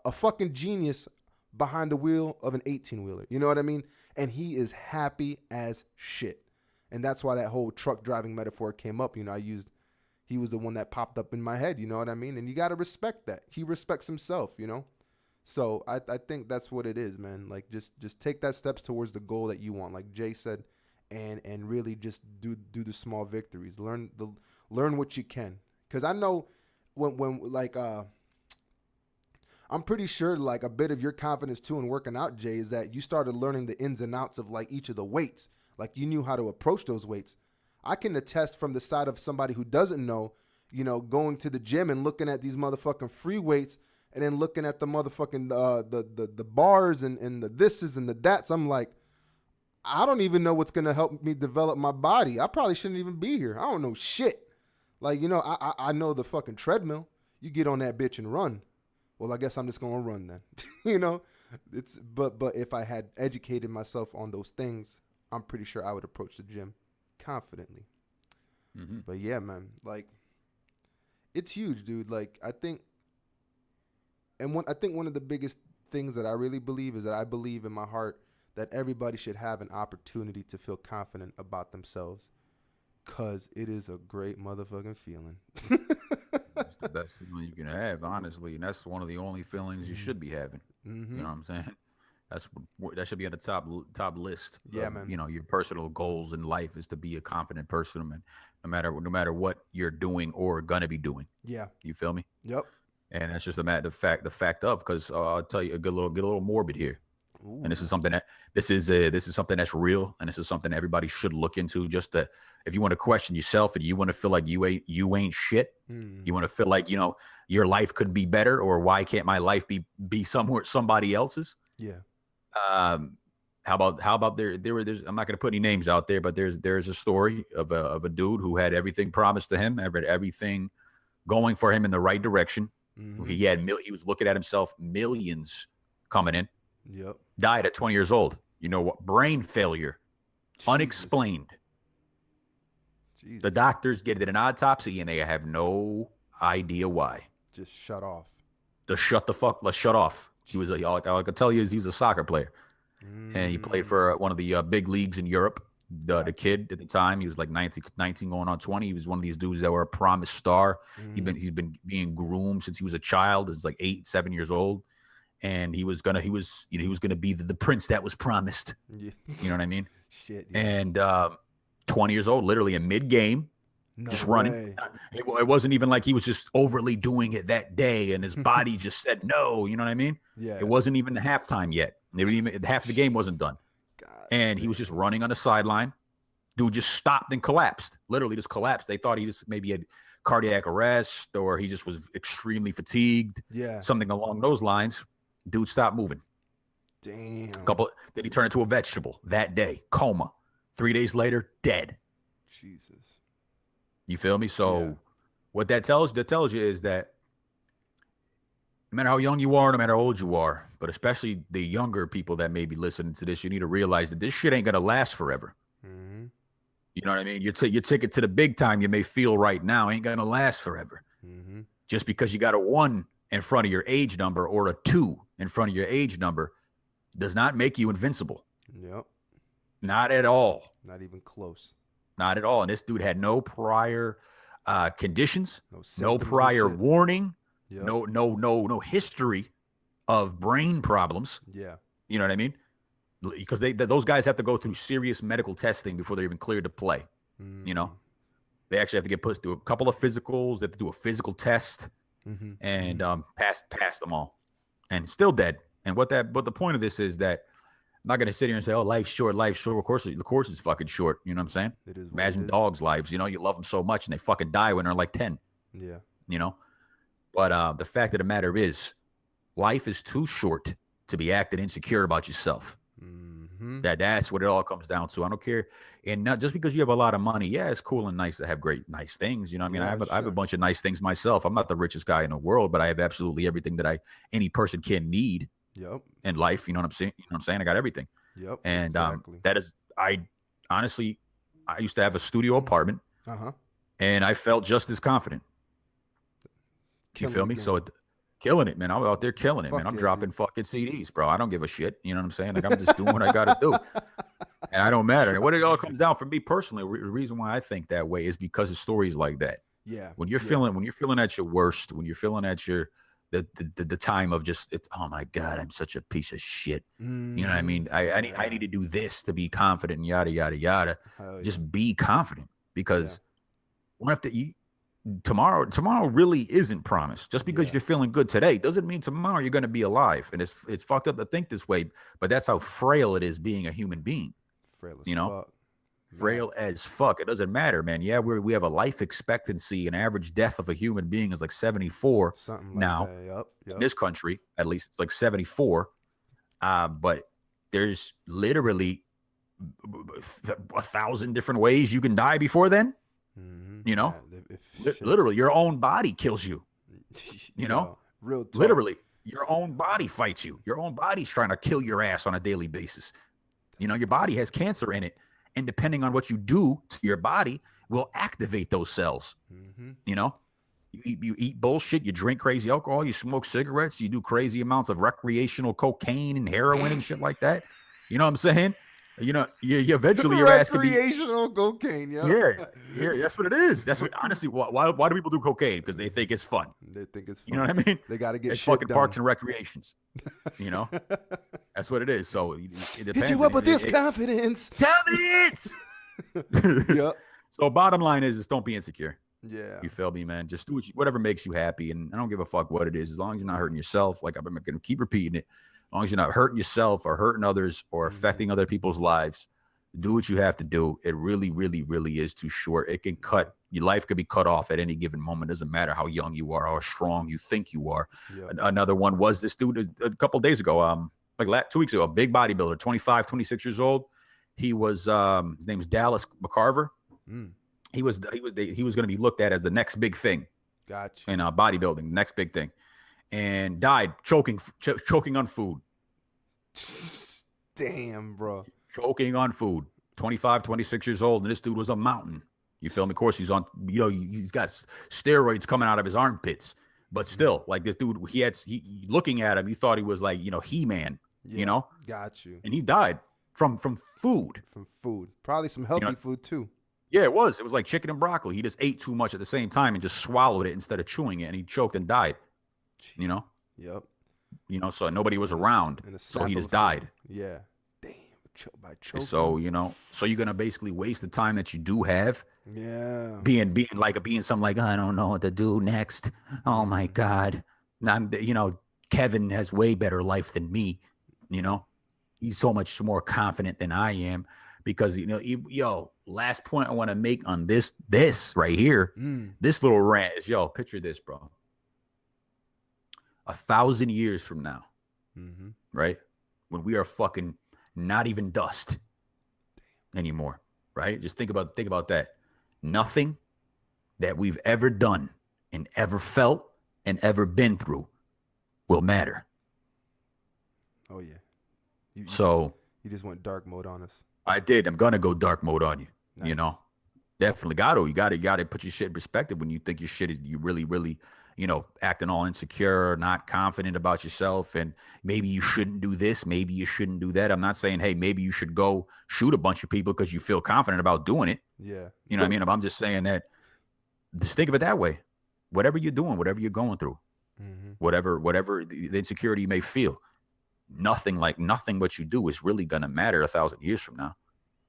Speaker 2: A fucking genius behind the wheel of an 18-wheeler. You know what I mean? And he is happy as shit. And that's why that whole truck driving metaphor came up. He was the one that popped up in my head. You know what I mean? And you got to respect that. He respects himself, So I think that's what it is, man. Like, just take that steps towards the goal that you want, like Jay said, and really just do the small victories. Learn what you can. Because I know I'm pretty sure like a bit of your confidence too in working out, Jay, is that you started learning the ins and outs of like each of the weights. Like, you knew how to approach those weights. I can attest from the side of somebody who doesn't know, going to the gym and looking at these motherfucking free weights, and then looking at the motherfucking the bars and the thises and the that's. I'm like, I don't even know what's gonna help me develop my body. I probably shouldn't even be here. I don't know shit. Like, I know the fucking treadmill. You get on that bitch and run. Well, I guess I'm just gonna run then. But if I had educated myself on those things, I'm pretty sure I would approach the gym confidently. Mm-hmm. But yeah, man, like, it's huge, dude. Like, I think one of the biggest things that I really believe is that I believe in my heart that everybody should have an opportunity to feel confident about themselves, because it is a great motherfucking feeling.
Speaker 1: It's the best feeling you can have, honestly, and that's one of the only feelings you should be having. Mm-hmm. You know what I'm saying? That should be on the top list.
Speaker 2: Yeah, man.
Speaker 1: Your personal goals in life is to be a confident person, and no matter what you're doing or gonna be doing.
Speaker 2: Yeah.
Speaker 1: You feel me?
Speaker 2: Yep.
Speaker 1: And that's just the fact of, because I'll tell you, get a little morbid here. Ooh. And this is something that's real, and this is something everybody should look into. Just if you want to question yourself and you want to feel like you ain't shit, you want to feel like your life could be better, or why can't my life be somebody else's?
Speaker 2: Yeah.
Speaker 1: How about there's I'm not going to put any names out there, but there's a story of a dude who had everything promised to him, everything going for him in the right direction. Mm-hmm. He was looking at himself, millions coming in.
Speaker 2: Yep.
Speaker 1: Died at 20 years old. You know what? Brain failure. Jesus. Unexplained. Jesus. The doctors did an autopsy and they have no idea why.
Speaker 2: Just shut off.
Speaker 1: Let's shut off. He was all I can tell you is he was a soccer player. And he played for one of the big leagues in Europe. The kid at the time, he was like 19 going on 20. He was one of these dudes that were a promised star. He's been being groomed since he was a child. He's like 7 years old, and he was gonna be the prince that was promised. Yeah. You know what I mean?
Speaker 2: Shit. Yeah.
Speaker 1: And 20 years old, literally in mid game,
Speaker 2: No
Speaker 1: just running.
Speaker 2: way.
Speaker 1: It wasn't even like he was just overly doing it that day and his body just said no. You know what I mean?
Speaker 2: Yeah.
Speaker 1: It wasn't even the halftime yet. Half of the game wasn't done.
Speaker 2: God
Speaker 1: And he was just running on the sideline. Dude just stopped and collapsed. Literally just collapsed. They thought he just maybe had cardiac arrest or he just was extremely fatigued.
Speaker 2: Yeah.
Speaker 1: Something along those lines. Dude stopped moving.
Speaker 2: Damn.
Speaker 1: Then he turned into a vegetable that day. Coma. 3 days later, dead.
Speaker 2: Jesus.
Speaker 1: You feel me? So what that tells you is that no matter how young you are, no matter how old you are, but especially the younger people that may be listening to this, you need to realize that this shit ain't gonna last forever.
Speaker 2: Mm-hmm.
Speaker 1: You know what I mean? Your ticket to the big time you may feel right now ain't gonna last forever.
Speaker 2: Mm-hmm.
Speaker 1: Just because you got a 1 in front of your age number or a 2 in front of your age number does not make you invincible.
Speaker 2: Yep.
Speaker 1: Not at all.
Speaker 2: Not even close.
Speaker 1: Not at all. And this dude had no prior conditions, no prior warning,
Speaker 2: yep.
Speaker 1: no history of brain problems.
Speaker 2: Yeah.
Speaker 1: You know what I mean? Because those guys have to go through serious medical testing before they're even cleared to play.
Speaker 2: Mm-hmm.
Speaker 1: You know, they actually have to get put through a couple of physicals. They have to do a physical test, and pass them all, and still dead. But the point of this is that I'm not going to sit here and say, oh, life's short. Of course it's fucking short. You know what I'm saying?
Speaker 2: It is.
Speaker 1: Imagine dogs' lives. You know, you love them so much and they fucking die when they're like 10.
Speaker 2: Yeah.
Speaker 1: You know, but the fact of the matter is, life is too short to be acting insecure about yourself.
Speaker 2: Mm-hmm.
Speaker 1: That's what it all comes down to. I don't care. And not just because you have a lot of money. Yeah, it's cool and nice to have nice things. You know what I mean? I have a bunch of nice things myself. I'm not the richest guy in the world, but I have absolutely everything that any person can need.
Speaker 2: Yep.
Speaker 1: In life, you know what I'm saying? You know what I'm saying? I got everything.
Speaker 2: Yep.
Speaker 1: And
Speaker 2: exactly.
Speaker 1: that is, I used to have a studio apartment, and I felt just as confident. You feel me? So killing it, man. I'm out there killing it, man. I'm dropping fucking CDs, bro. I don't give a shit. You know what I'm saying? Like I'm just doing what I got to do, and I don't matter. And what it all comes down for me personally, the reason why I think that way is because of stories like that.
Speaker 2: Yeah.
Speaker 1: When you're feeling at your worst, when you're feeling at your the time of just it's oh my god, I'm such a piece of shit. You know what I mean? I need to do this to be confident and yada yada yada. Just be confident because what if tomorrow really isn't promised. Just because you're feeling good today doesn't mean tomorrow you're going to be alive. And it's fucked up to think this way, but that's how frail it is being a human being.
Speaker 2: Frail as
Speaker 1: fuck. Frail as fuck. It doesn't matter, man. Yeah, we have a life expectancy. An average death of a human being is like 74
Speaker 2: something like
Speaker 1: now.
Speaker 2: Yep.
Speaker 1: In this country, at least it's like 74. But there's literally 1,000 different ways you can die before then.
Speaker 2: Mm-hmm.
Speaker 1: You know, literally your own body kills you. You know,
Speaker 2: real talk.
Speaker 1: Literally your own body fights you. Your own body's trying to kill your ass on a daily basis. You know, your body has cancer in it. And depending on what you do to your body will activate those cells.
Speaker 2: Mm-hmm.
Speaker 1: You know, you eat bullshit, you drink crazy alcohol, you smoke cigarettes, you do crazy amounts of recreational cocaine and heroin and shit like that. You know what I'm saying? You know, you eventually your ass could be
Speaker 2: recreational cocaine.
Speaker 1: Yeah, that's what it is. That's what honestly. Why do people do cocaine? Because they think it's fun.
Speaker 2: They think it's fun.
Speaker 1: You know what I mean?
Speaker 2: They got to get
Speaker 1: it's
Speaker 2: shit
Speaker 1: fucking
Speaker 2: done.
Speaker 1: Parks and Recreations. You know, that's what it is. So it depends.
Speaker 2: Hit you up with this confidence.
Speaker 1: Confidence.
Speaker 2: Yep.
Speaker 1: So bottom line is, just don't be insecure.
Speaker 2: Yeah.
Speaker 1: You feel me, man? Just do whatever makes you happy, and I don't give a fuck what it is, as long as you're not hurting yourself. Like I'm gonna keep repeating it. As long as you're not hurting yourself or hurting others or affecting other people's lives, do what you have to do. It really, really, really is too short. It can cut your life could be cut off at any given moment. It doesn't matter how young you are, how strong you think you are.
Speaker 2: Yep.
Speaker 1: Another one was this dude a couple of days ago, like 2 weeks ago, a big bodybuilder, 25, 26 years old. He was his name's Dallas McCarver. He was going to be looked at as the next big thing.
Speaker 2: Gotcha.
Speaker 1: In bodybuilding, next big thing, and died choking on food.
Speaker 2: Damn, bro.
Speaker 1: Choking on food. 25, 26 years old, and this dude was a mountain. You feel me? Of course, he's on. You know, he's got steroids coming out of his armpits, but still, like this dude, looking at him, you thought he was like, you know, He-Man.
Speaker 2: Yeah,
Speaker 1: you know,
Speaker 2: got you.
Speaker 1: And he died from food.
Speaker 2: From food, probably some healthy food too.
Speaker 1: Yeah, it was. It was like chicken and broccoli. He just ate too much at the same time and just swallowed it instead of chewing it, and he choked and died. Jeez. You know.
Speaker 2: Yep.
Speaker 1: You know, so nobody was around, so he just died.
Speaker 2: Yeah. Damn. By choking.
Speaker 1: So, so you're going to basically waste the time that you do have
Speaker 2: Yeah.
Speaker 1: being something like, I don't know what to do next. Oh my God. Kevin has way better life than me. He's so much more confident than I am because, last point I want to make on this right here, this little rant is, picture this, bro. 1,000 years from now, right? When we are fucking not even dust anymore, right? Just think about that. Nothing that we've ever done and ever felt and ever been through will matter.
Speaker 2: Oh yeah. You just went dark mode on us.
Speaker 1: I did. I'm gonna go dark mode on you.
Speaker 2: Nice.
Speaker 1: Definitely got to. You got to put your shit in perspective when you think your shit is you really, acting all insecure, not confident about yourself, and maybe you shouldn't do this, maybe you shouldn't do that. I'm not saying, hey, maybe you should go shoot a bunch of people because you feel confident about doing it.
Speaker 2: Yeah.
Speaker 1: You know what I mean? I'm just saying that. Just think of it that way. Whatever you're doing, whatever you're going through, whatever the insecurity you may feel, nothing what you do is really gonna matter 1,000 years from now.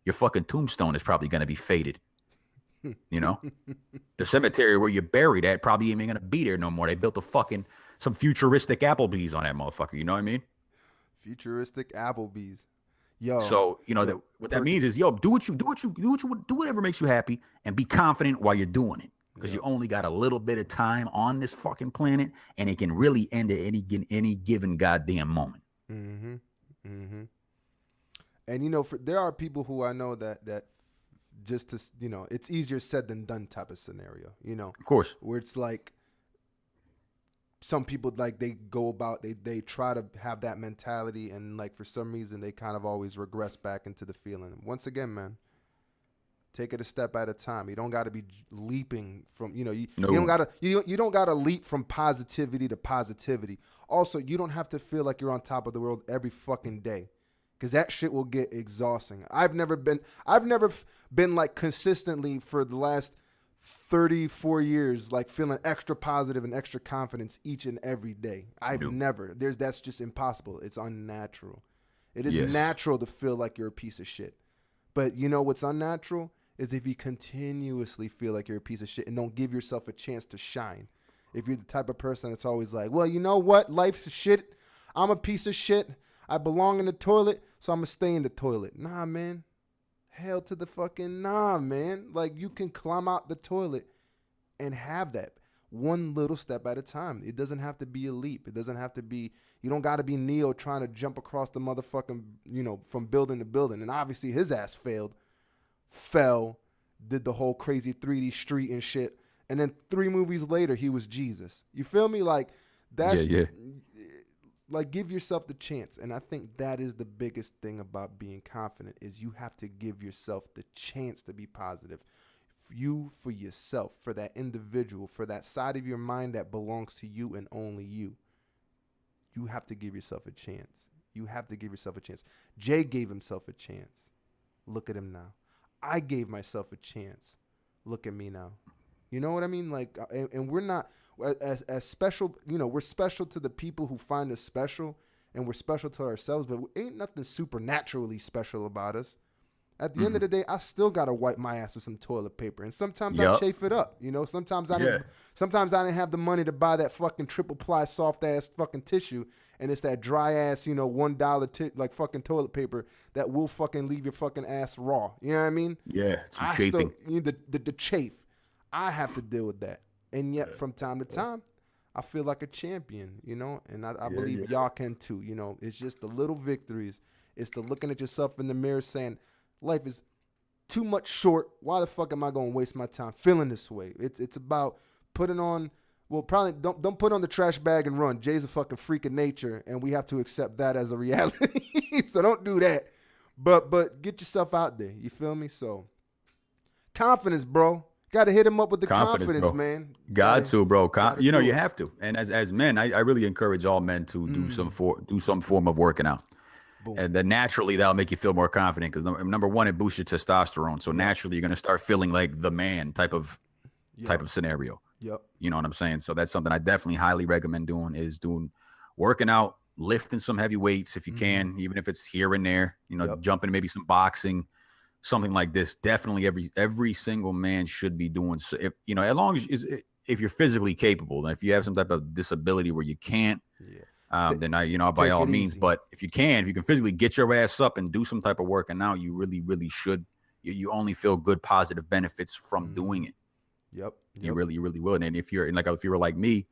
Speaker 1: Your fucking tombstone is probably gonna be faded. The cemetery where you're buried at probably ain't gonna be there no more. They built some futuristic Applebee's on that motherfucker. You know what I mean?
Speaker 2: Futuristic Applebee's. Yo.
Speaker 1: So what that means is, do whatever makes you happy and be confident while you're doing it. Because you only got a little bit of time on this fucking planet, and it can really end at any given goddamn moment.
Speaker 2: And there are people who I know that just to it's easier said than done type of scenario.
Speaker 1: Of course,
Speaker 2: where it's like some people like they go about they try to have that mentality, and like for some reason they kind of always regress back into the feeling. Once again, man. Take it a step at a time. You don't got to be leaping from, you don't got to leap from positivity to positivity. Also, you don't have to feel like you're on top of the world every fucking day, because that shit will get exhausting. I've never been like consistently for the last 34 years, like feeling extra positive and extra confidence each and every day. That's just impossible. It's unnatural. It is natural to feel like you're a piece of shit. But you know what's unnatural is if you continuously feel like you're a piece of shit and don't give yourself a chance to shine. If you're the type of person that's always like, well, you know what? Life's shit. I'm a piece of shit. I belong in the toilet, so I'm going to stay in the toilet. Nah, man. Hell to the fucking nah, man. Like, you can climb out the toilet and have that one little step at a time. It doesn't have to be a leap. It doesn't have to be, you don't got to be Neo trying to jump across the motherfucking, from building to building. And obviously his ass fell, did the whole crazy 3D street and shit. And then 3 movies later, he was Jesus. You feel me? Like, that's, like, give yourself the chance. And I think that is the biggest thing about being confident is you have to give yourself the chance to be positive. You, for yourself, for that individual, for that side of your mind that belongs to you and only you. You have to give yourself a chance. You have to give yourself a chance. Jay gave himself a chance. Look at him now. I gave myself a chance. Look at me now. You know what I mean? Like, and we're not as special. We're special to the people who find us special, and we're special to ourselves. But ain't nothing supernaturally special about us. At the end of the day, I still gotta wipe my ass with some toilet paper, and sometimes I chafe it up. Sometimes I didn't have the money to buy that fucking triple ply soft ass fucking tissue, and it's that dry ass $1 like fucking toilet paper that will fucking leave your fucking ass raw. You know what I mean?
Speaker 1: Yeah, some chafing.
Speaker 2: The chafe. I have to deal with that, and yet from time to time, I feel like a champion. And I believe y'all can too. It's just the little victories. It's the looking at yourself in the mirror saying, life is too much short. Why the fuck am I going to waste my time feeling this way? It's about putting on, well, probably don't put on the trash bag and run. Jay's a fucking freak of nature, and we have to accept that as a reality. So don't do that. But get yourself out there. You feel me? So confidence, bro. Got to hit him up with the confidence man.
Speaker 1: Got to, bro. You have to. And as men, I really encourage all men to do some form of working out. Boom. And then naturally that'll make you feel more confident because number one, it boosts your testosterone. So naturally you're going to start feeling like the man type of scenario.
Speaker 2: Yep.
Speaker 1: You know what I'm saying? So that's something I definitely highly recommend doing working out lifting some heavy weights if you can, even if it's here and there,
Speaker 2: Yep.
Speaker 1: jumping, maybe some boxing, something like this. Definitely every single man should be doing so. If, as long as if you're physically capable, and if you have some type of disability where you can't, then by all means.
Speaker 2: Easy.
Speaker 1: But if you can physically get your ass up and do some type of working out, you really, really should. You only feel good, positive benefits from doing it.
Speaker 2: Yep.
Speaker 1: You really will. And if you were like me,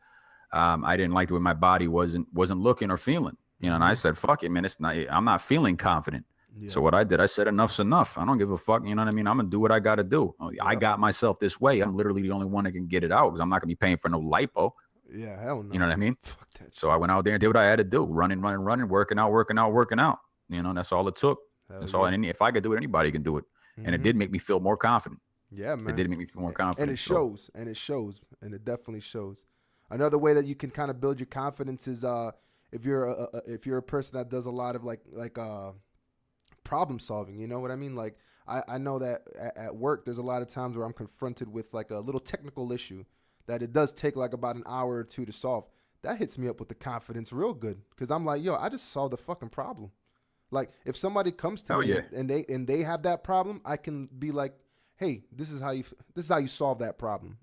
Speaker 1: I didn't like the way my body wasn't looking or feeling. And I said, fuck it, man. I'm not feeling confident. Yeah. So what I did, I said, enough's enough. I don't give a fuck. You know what I mean? I'm going to do what I got to do. I got myself this way. I'm literally the only one that can get it out because I'm not going to be paying for no lipo.
Speaker 2: Yeah, hell no.
Speaker 1: You know what I mean?
Speaker 2: Fuck that shit.
Speaker 1: So I went out there and did what I had to do. Running, working out. That's all it took. That's all. And if I could do it, anybody can do it. And it did make me feel more confident.
Speaker 2: Yeah, man.
Speaker 1: It did make me feel more confident.
Speaker 2: And it shows. And it definitely shows. Another way that you can kind of build your confidence is if you're a person that does a lot of like problem solving. You know what I mean? Like I know that at work there's a lot of times where I'm confronted with like a little technical issue that it does take like about an hour or two to solve. That hits me up with the confidence real good because I'm like, yo, I just solved the fucking problem. Like if somebody comes to me and they have that problem, I can be like, hey, this is how you solve that problem.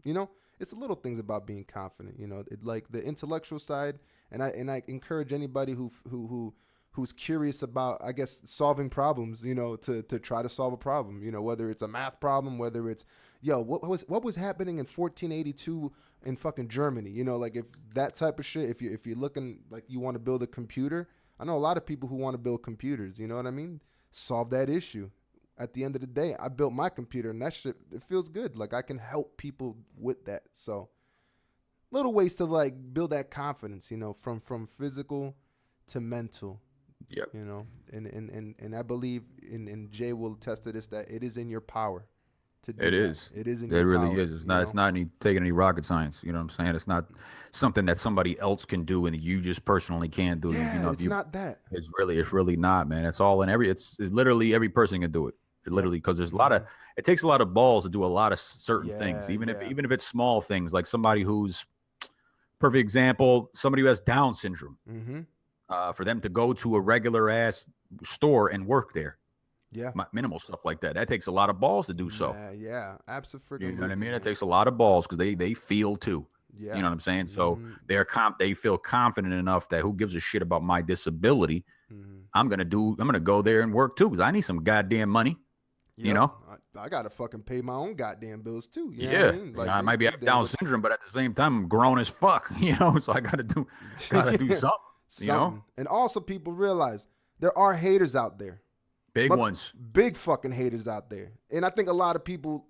Speaker 2: It's the little things about being confident. Like the intellectual side, and I encourage anybody who's curious about, I guess, solving problems. To try to solve a problem. Whether it's a math problem, whether it's what was happening in 1482 in fucking Germany. Like if that type of shit. If you're looking like you want to build a computer. I know a lot of people who want to build computers, you know what I mean? Solve that issue. At the end of the day, I built my computer and that shit, it feels good. Like I can help people with that. So little ways to like build that confidence, from physical to mental.
Speaker 1: Yep.
Speaker 2: And I believe and Jay will attest to this, that it is in your power.
Speaker 1: It is.
Speaker 2: It is in
Speaker 1: your power. It really
Speaker 2: power,
Speaker 1: is. It's not taking any rocket science. You know what I'm saying? It's not something that somebody else can do and you just personally can't do.
Speaker 2: Yeah, it's not that.
Speaker 1: It's really not, man. It's all in it's literally every person can do it. Literally, because there's it takes a lot of balls to do a lot of certain things, even if it's small things, like somebody who's, perfect example, somebody who has Down syndrome, for them to go to a regular ass store and work there.
Speaker 2: Yeah,
Speaker 1: minimal stuff like that. That takes a lot of balls to do so.
Speaker 2: Yeah, absolutely.
Speaker 1: You know what I mean? It takes a lot of balls because they feel too. Yeah. You know what I'm saying? So they feel confident enough that who gives a shit about my disability? I'm gonna go there and work too because I need some goddamn money. Yep.
Speaker 2: I gotta fucking pay my own goddamn bills too. You know
Speaker 1: what
Speaker 2: I mean?
Speaker 1: Like, I might be having Down syndrome, but at the same time, I'm grown as fuck. So I gotta do something.
Speaker 2: And also, people realize there are haters out there. Big fucking haters out there. And I think a lot of people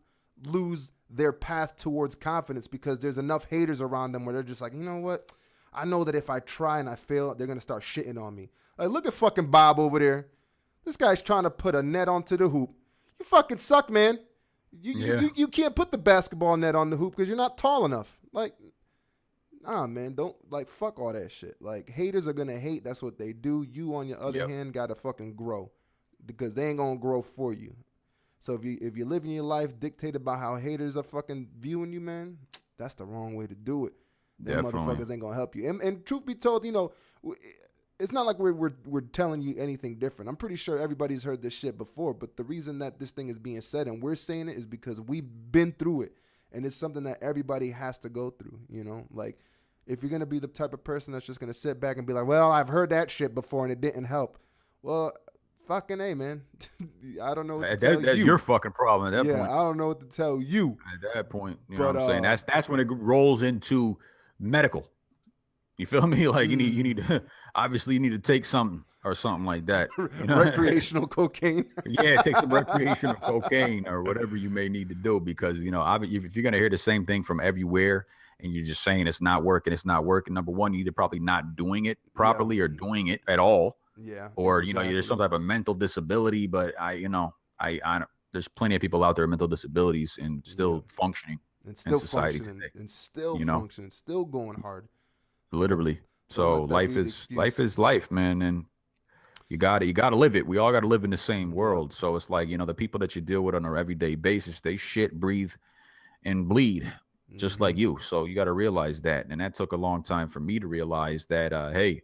Speaker 2: lose their path towards confidence because there's enough haters around them where they're just like, you know what? I know that if I try and I fail, they're going to start shitting on me. Like, look at fucking Bob over there. This guy's trying to put a net onto the hoop. You fucking suck, man. You can't put the basketball net on the hoop because you're not tall enough. Like, nah, man, don't, like, fuck all that shit. Like, haters are going to hate. That's what they do. You, on your other hand, got to fucking grow. Because they ain't gonna grow for you. So if you're living your life dictated by how haters are fucking viewing you, man, that's the wrong way to do it. Them motherfuckers ain't gonna help you. And truth be told, it's not like we're telling you anything different. I'm pretty sure everybody's heard this shit before. But the reason that this thing is being said and we're saying it is because we've been through it, and it's something that everybody has to go through. Like if you're gonna be the type of person that's just gonna sit back and be like, well, I've heard that shit before and it didn't help. Well, fucking A, man. I don't know what to tell you.
Speaker 1: That's your fucking problem at that point.
Speaker 2: Yeah, I don't know what to tell you.
Speaker 1: At that point, you know what I'm saying? That's when it rolls into medical. You feel me? Like you need to, obviously you need to take something or something like that.
Speaker 2: Recreational cocaine.
Speaker 1: Yeah, take some recreational cocaine or whatever you may need to do because, if you're going to hear the same thing from everywhere and you're just saying it's not working, number one, you're either probably not doing it properly or doing it at all.
Speaker 2: Yeah.
Speaker 1: Or, there's some type of mental disability, but I there's plenty of people out there with mental disabilities and still functioning in society today.
Speaker 2: And still functioning, still going hard.
Speaker 1: Literally. So life is life, man. And you gotta live it. We all gotta live in the same world. So it's like, the people that you deal with on an everyday basis, they shit, breathe, and bleed just like you. So you gotta realize that. And that took a long time for me to realize that, hey,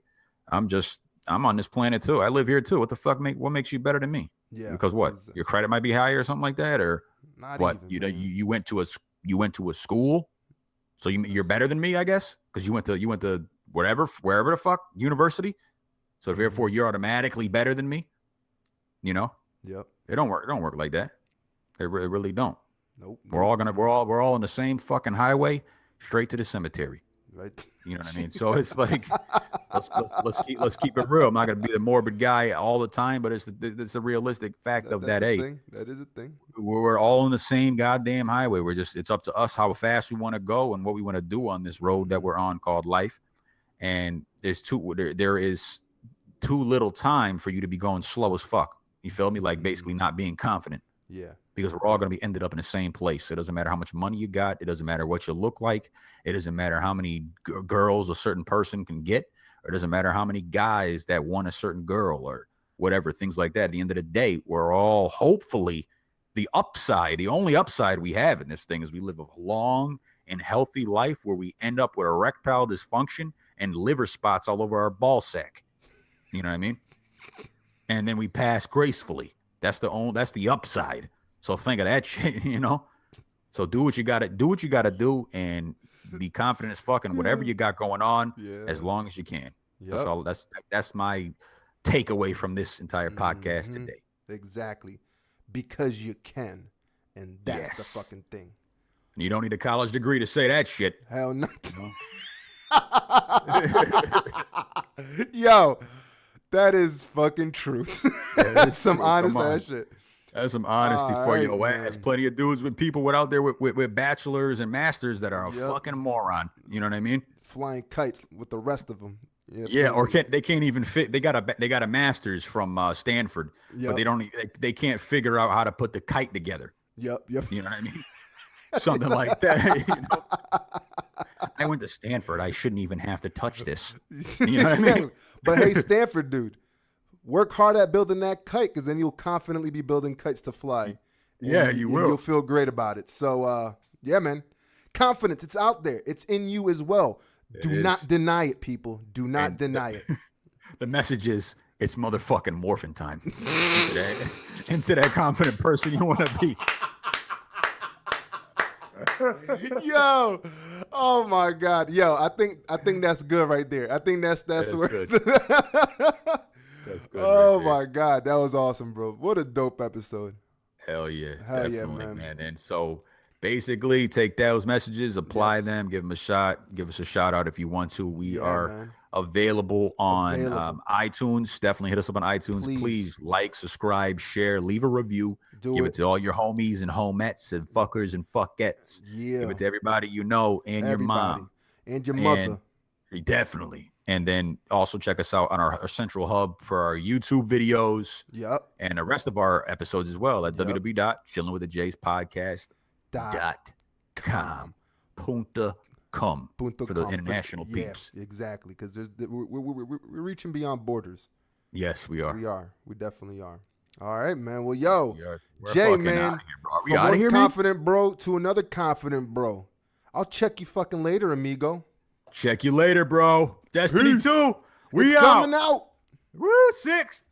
Speaker 1: I'm on this planet too. I live here too. What the fuck what makes you better than me?
Speaker 2: Yeah.
Speaker 1: Because what? Your credit might be higher or something like that, or
Speaker 2: not
Speaker 1: what?
Speaker 2: Even,
Speaker 1: You went to a school, so you're better than me, I guess, because you went to wherever the fuck university. So therefore, you're automatically better than me. You know?
Speaker 2: Yep.
Speaker 1: It don't work like that. It really don't.
Speaker 2: Nope.
Speaker 1: We're all on the same fucking highway, straight to the cemetery.
Speaker 2: Right.
Speaker 1: You know what I mean? So it's like, let's keep it real. I'm not gonna be the morbid guy all the time, but it's a realistic fact of that.
Speaker 2: That is a thing.
Speaker 1: We're all on the same goddamn highway. It's up to us how fast we want to go and what we want to do on this road that we're on called life. And there is too little time for you to be going slow as fuck. You feel me? Like basically not being confident.
Speaker 2: Yeah.
Speaker 1: Because we're all going to be ended up in the same place. It doesn't matter how much money you got. It doesn't matter what you look like. It doesn't matter how many girls a certain person can get. Or it doesn't matter how many guys that want a certain girl or whatever, things like that. At the end of the day, we're all hopefully the only upside we have in this thing is we live a long and healthy life where we end up with erectile dysfunction and liver spots all over our ball sack. You know what I mean? And then we pass gracefully. That's the upside. So think of that shit, you know? So do what you gotta do and be confident as fucking whatever you got going on as long as you can. Yep. That's my takeaway from this entire podcast today.
Speaker 2: Exactly. Because you can. And that's the fucking thing.
Speaker 1: And you don't need a college degree to say that shit.
Speaker 2: Hell no. Yo, that is fucking truth. That's some honest ass shit.
Speaker 1: That's some honesty for your ass. Plenty of dudes with people out there with bachelors and masters that are a fucking moron. You know what I mean?
Speaker 2: Flying kites with the rest of them.
Speaker 1: They can't even fit. They got a master's from Stanford, but they can't figure out how to put the kite together.
Speaker 2: Yep.
Speaker 1: You know what I mean? Something like that. You know? I went to Stanford. I shouldn't even have to touch this. You know what I mean?
Speaker 2: But hey, Stanford dude, work hard at building that kite, because then you'll confidently be building kites to fly.
Speaker 1: Yeah, you will.
Speaker 2: You'll feel great about it. So, yeah, man. Confidence, it's out there. It's in you as well. Do not deny it, people. Do not deny it.
Speaker 1: The message is, it's motherfucking morphin' time. Into that confident person you want to be.
Speaker 2: Yo, oh my God, yo, I think that's good right there. I think that's where.
Speaker 1: Good. That's good.
Speaker 2: Oh my God, that was awesome, bro. What a dope episode.
Speaker 1: Hell yeah,
Speaker 2: definitely,
Speaker 1: yeah, man. And so basically, take those messages, apply them, give them a shot, give us a shout out if you want to. We are available on iTunes. Definitely hit us up on iTunes. Please like, subscribe, share, leave a review. Give it to all your homies and homettes and fuckers and fuckettes.
Speaker 2: Yeah.
Speaker 1: Give it to everybody you know and your mom.
Speaker 2: And your mother.
Speaker 1: Definitely. And then also check us out on our central hub for our YouTube videos.
Speaker 2: Yep.
Speaker 1: And the rest of our episodes as well at www.chillenwiththejspodcast.com. .com for the international peeps.
Speaker 2: Yeah, exactly. Because we're reaching beyond borders.
Speaker 1: Yes, we are.
Speaker 2: We definitely are. All right, man. Well, yo,
Speaker 1: we're
Speaker 2: Jay,
Speaker 1: Are
Speaker 2: man,
Speaker 1: we
Speaker 2: from
Speaker 1: out of
Speaker 2: one
Speaker 1: here,
Speaker 2: confident bro to another confident bro. I'll check you fucking later, amigo.
Speaker 1: Check you later, bro. Destiny
Speaker 2: Peace.
Speaker 1: 2. We
Speaker 2: it's
Speaker 1: out.
Speaker 2: coming out.
Speaker 1: Woo, 6th.